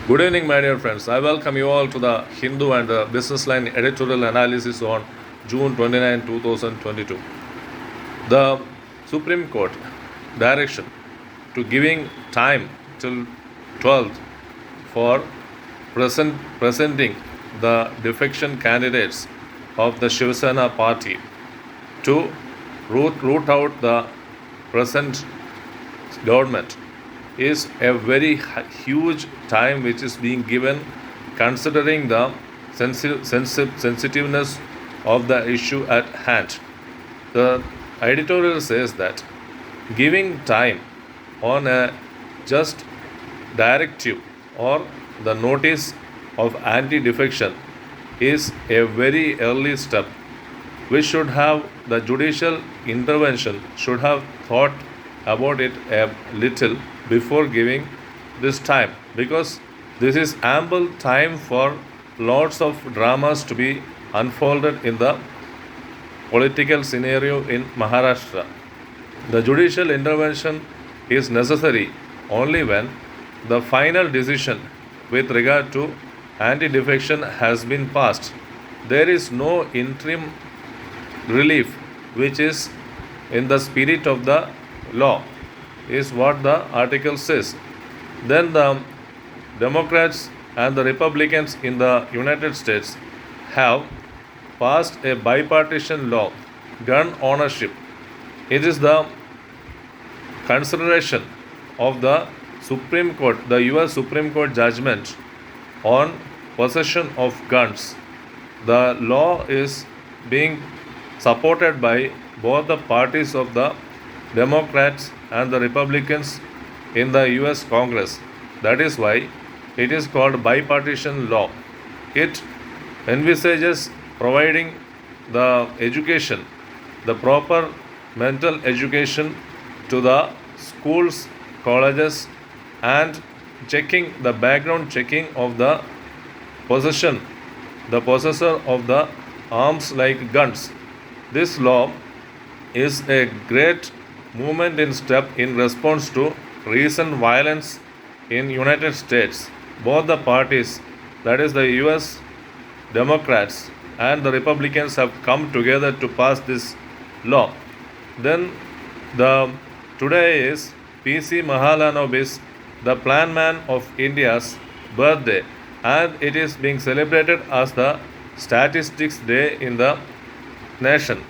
Good evening, my dear friends. I welcome you all to the Hindu and the Businessline editorial analysis on June 29, 2022. The Supreme Court direction to giving time till 12th for presenting the defection candidates of the Shiv Sena party to root out the present government is a very huge time which is being given considering the sensitiveness of the issue at hand. The editorial says that giving time on a just directive or the notice of anti-defection is a very early step. We should have the judicial intervention should have thought about it a little before giving this time, because this is ample time for lots of dramas to be unfolded in the political scenario in Maharashtra. The judicial intervention is necessary only when the final decision with regard to anti-defection has been passed. There is no interim relief which is in the spirit of the law, is what the article says. Then the Democrats and the Republicans in the United States have passed a bipartisan law, gun ownership. It is the consideration of the Supreme Court, the US Supreme Court judgment on possession of guns. The law is being supported by both the parties of the Democrats and the Republicans in the US Congress. That is why it is called bipartisan law. It envisages providing the education, the proper mental education to the schools, colleges, and checking the background checking of the possession, the possessor of the arms like guns. This law is a great movement in step in response to recent violence in United States. Both the parties, that is the US Democrats and the Republicans, have come together to pass this law. Then the today is PC Mahalanobis, the plan man of India's birthday, and it is being celebrated as the Statistics Day in the nation.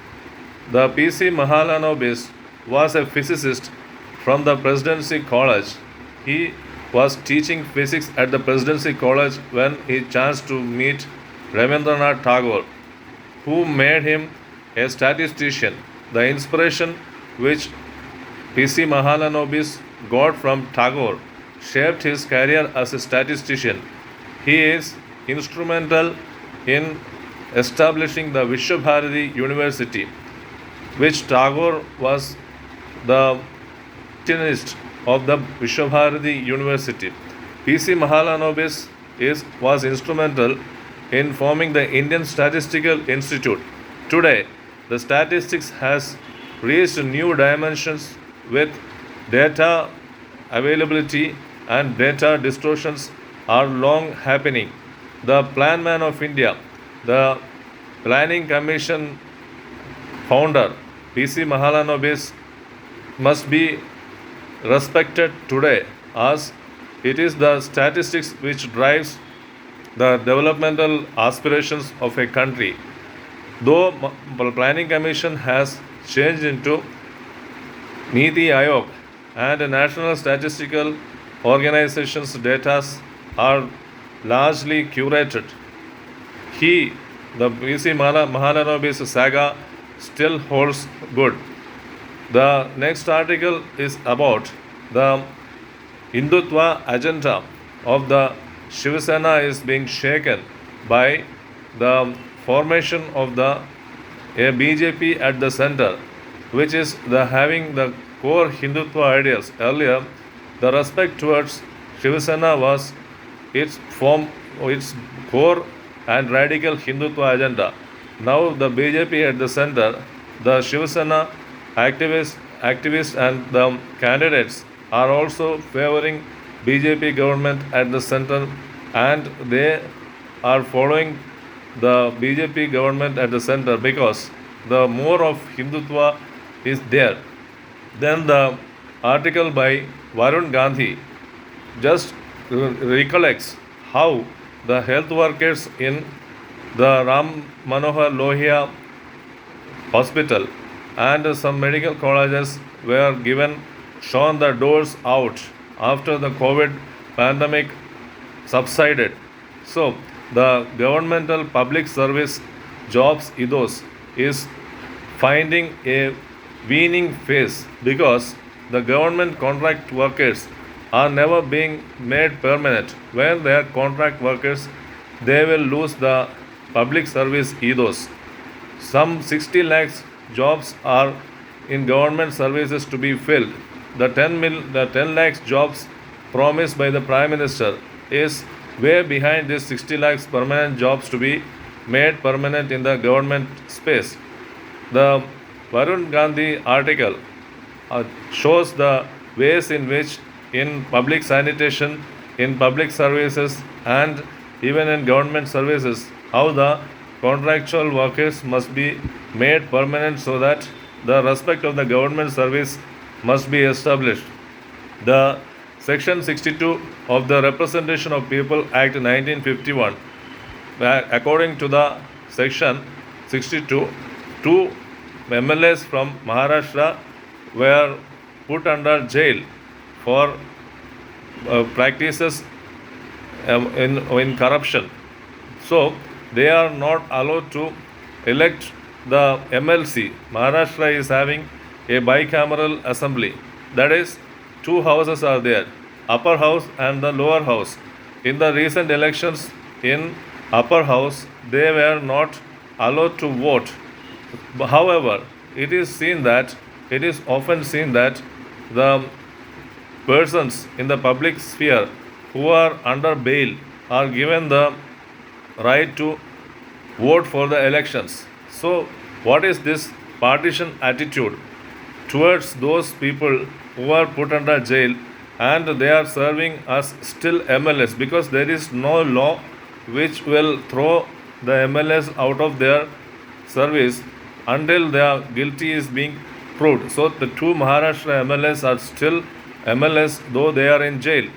The PC Mahalanobis was a physicist from the Presidency College. He was teaching physics at the Presidency College when he chanced to meet Ravindranath Tagore, who made him a statistician. The inspiration which PC Mahalanobis got from Tagore shaped his career as a statistician. He is instrumental in establishing the Vishwabharati University, which Tagore was the tenist of the Vishwabharati University. PC Mahalanobis was instrumental in forming the Indian Statistical Institute. Today, the statistics has reached new dimensions with data availability and data distortions are long happening. The Plan Man of India, the Planning Commission founder, PC Mahalanobis, must be respected today, as it is the statistics which drives the developmental aspirations of a country. Though Planning Commission has changed into Niti Aayog and National Statistical Organization's data are largely curated, the PC Mahalanobis saga still holds good. The next article is about the Hindutva agenda of the Shiv Sena is being shaken by the formation of a BJP at the center, which is having the core Hindutva ideals. Earlier, the respect towards Shiv Sena was its core and radical Hindutva agenda. Now the BJP at the center, the Shiv Sena activists and the candidates are also favoring BJP government at the center and they are following the BJP government at the center because the more of Hindutva is there. Then the article by Varun Gandhi just recollects how the health workers in the Ram Manohar Lohia hospital and some medical colleges were shown the doors out after the COVID pandemic subsided. So the governmental public service jobs ethos is finding a weaning phase because the government contract workers are never being made permanent. When they are contract workers, they will lose the public service ethos. Some 60 lakhs jobs are in government services to be filled. The 10 lakhs jobs promised by the Prime Minister is way behind these 60 lakhs permanent jobs to be made permanent in the government space. The Varun Gandhi article shows the ways in which in public sanitation, in public services, and even in government services, how the contractual workers must be made permanent so that the respect of the government service must be established. The Section 62 of the Representation of People Act 1951, according to the Section 62, two MLAs from Maharashtra were put under jail for practices in corruption. So they are not allowed to elect the MLC. Maharashtra is having a bicameral assembly. That is, two houses are there, upper house and the lower house. In the recent elections in upper house, they were not allowed to vote. However, it is often seen that the persons in the public sphere who are under bail are given the right to vote for the elections. So, what is this partition attitude towards those people who are put under jail and they are serving as still MLS, because there is no law which will throw the MLS out of their service until their guilty is being proved. So the two Maharashtra MLS are still MLS though they are in jail,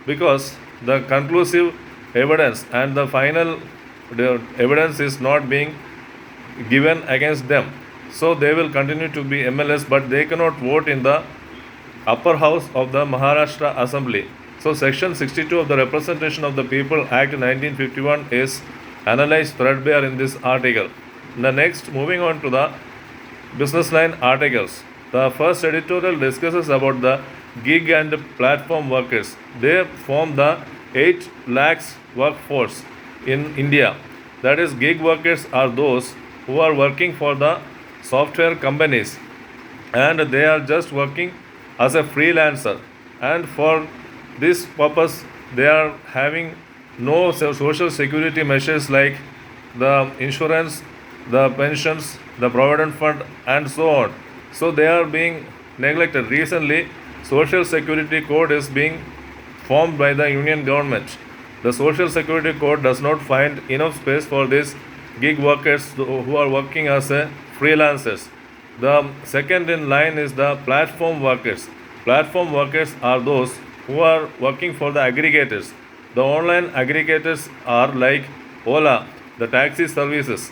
because the conclusive evidence and the final evidence is not being given against them. So they will continue to be MLS, but they cannot vote in the upper house of the Maharashtra Assembly. So Section 62 of the Representation of the People Act 1951 is analyzed threadbare in this article. The next, moving on to the Businessline articles. The first editorial discusses about the gig and platform workers. They form the 8 lakhs workforce in India. That is, gig workers are those who are working for the software companies and they are just working as a freelancer, and for this purpose they are having no social security measures like the insurance, the pensions, the provident fund and so on. So they are being neglected. Recently, social security code is being formed by the union government. The social security code does not find enough space for these gig workers who are working as a freelancers. The second in line is the platform workers. Platform workers are those who are working for the aggregators. The online aggregators are like Ola, the taxi services.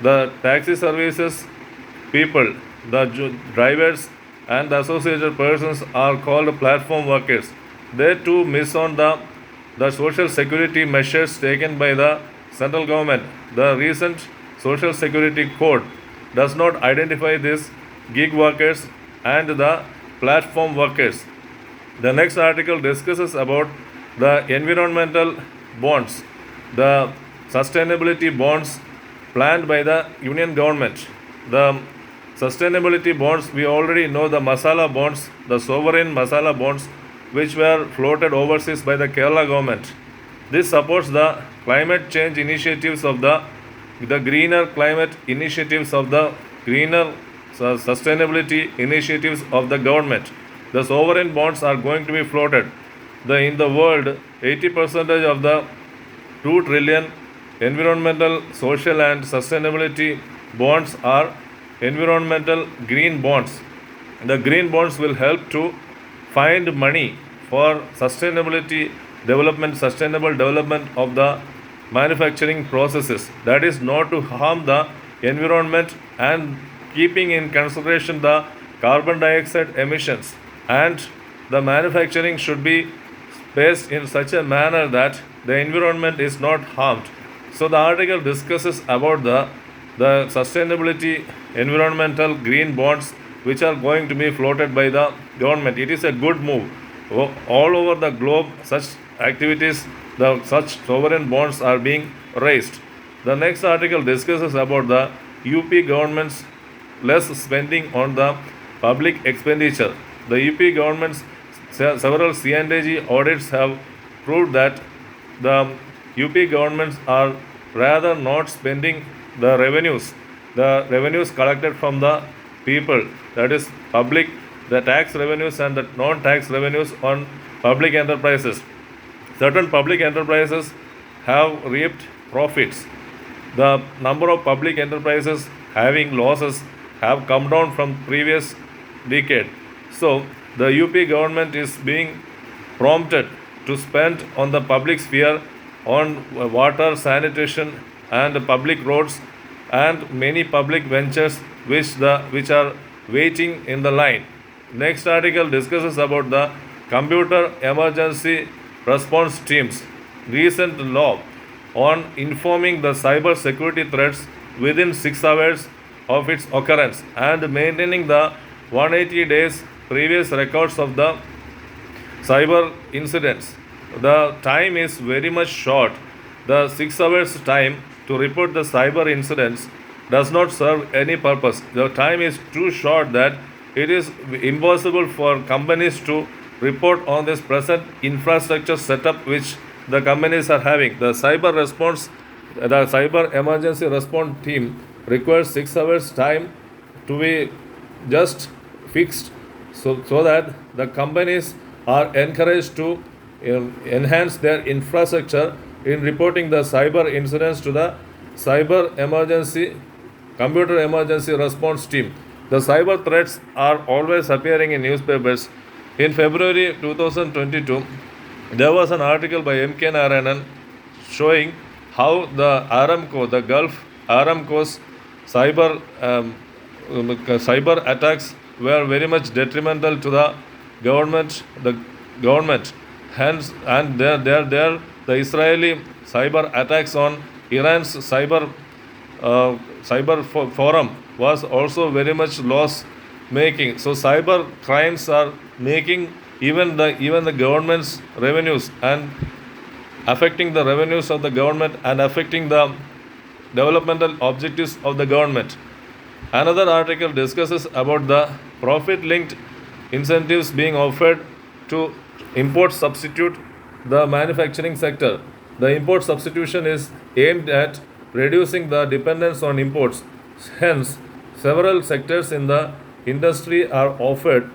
The taxi services people, the drivers and the associated persons are called platform workers. They too miss on the social security measures taken by the central government. The recent social security code does not identify these gig workers and the platform workers. The next article discusses about the environmental bonds, the sustainability bonds planned by the union government. The sustainability bonds, we already know the masala bonds, the sovereign masala bonds, which were floated overseas by the Kerala government. This supports the climate change initiatives of the greener climate initiatives of the greener sustainability initiatives of the government. The sovereign bonds are going to be floated. In the world, 80% of the 2 trillion environmental, social and sustainability bonds are environmental green bonds. The green bonds will help to find money for sustainable development of the manufacturing processes. That is not to harm the environment and keeping in consideration the carbon dioxide emissions, and the manufacturing should be spaced in such a manner that the environment is not harmed. So the article discusses about the sustainability environmental green bonds which are going to be floated by the government. It is a good move. All over the globe, such activities, such sovereign bonds are being raised. The next article discusses about the UP government's less spending on the public expenditure. The UP government's several C&AG audits have proved that the UP governments are rather not spending the revenues collected from the people, that is public, the tax revenues and the non-tax revenues on public enterprises. Certain public enterprises have reaped profits. The number of public enterprises having losses have come down from previous decade. So the UP government is being prompted to spend on the public sphere on water, sanitation and public roads and many public ventures which are waiting in the line. Next article discusses about the computer emergency response teams recent law on informing the cyber security threats within 6 hours of its occurrence and maintaining the 180 days previous records of the cyber incidents. The time is very much short. The 6 hours time to report the cyber incidents does not serve any purpose. The time is too short that it is impossible for companies to report on this present infrastructure setup which the companies are having. The cyber emergency response team requires 6 hours time to be just fixed, so that the companies are encouraged to enhance their infrastructure in reporting the cyber incidents to the computer emergency response team. The cyber threats are always appearing in newspapers. In February 2022, there was an article by M.K. Narayanan showing how the Gulf Aramco's cyber attacks were very much detrimental to the government. Hence, and there the Israeli cyber attacks on Iran's cyber forum was also very much loss making. So cyber crimes are making even the government's revenues and affecting the revenues of the government and affecting the developmental objectives of the government. Another article discusses about the profit linked incentives being offered to import substitute the manufacturing sector. The import substitution is aimed at reducing the dependence on imports. Hence, several sectors in the industry are offered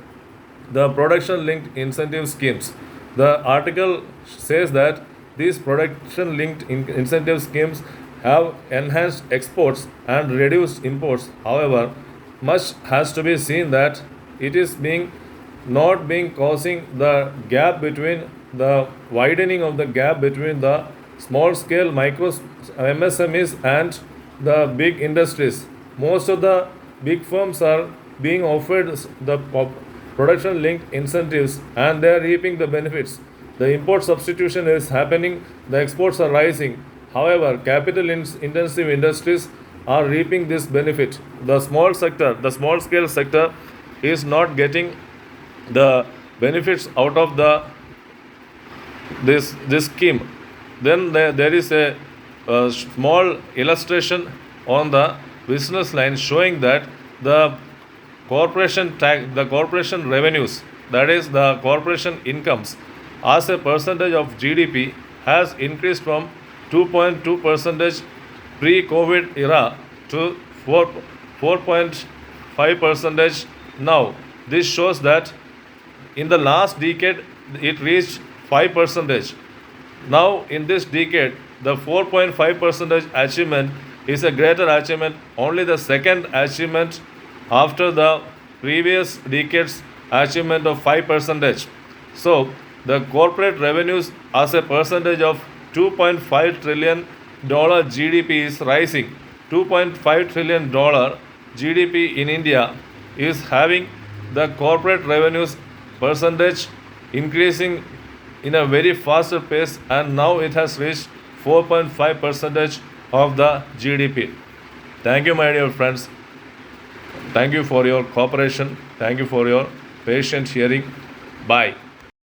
the production linked incentive schemes. The article says that these production linked incentive schemes have enhanced exports and reduced imports. However, much has to be seen that it is not being causing the gap between the widening of the gap between the small scale micro MSMEs and the big industries. Most of the big firms are being offered the production linked incentives and they are reaping the benefits. The import substitution is happening, the exports are rising. However, capital intensive industries are reaping this benefit. The small scale sector is not getting the benefits out of this scheme. Then there is a small illustration on the Businessline showing that the corporation revenues, that is the corporation incomes, as a percentage of GDP has increased from 2.2 percentage pre-COVID era to 4.5 percentage now. This shows that in the last decade it reached 5 percentage. Now in this decade the 4.5% achievement is a greater achievement, only the second achievement after the previous decade's achievement of 5%. So the corporate revenues as a percentage of 2.5 trillion dollar GDP is rising. 2.5 trillion dollar GDP in India is having the corporate revenues percentage increasing in a very faster pace, and now it has reached 4.5 percentage of the GDP. Thank you, my dear friends. Thank you for your cooperation. Thank you for your patient hearing. Bye.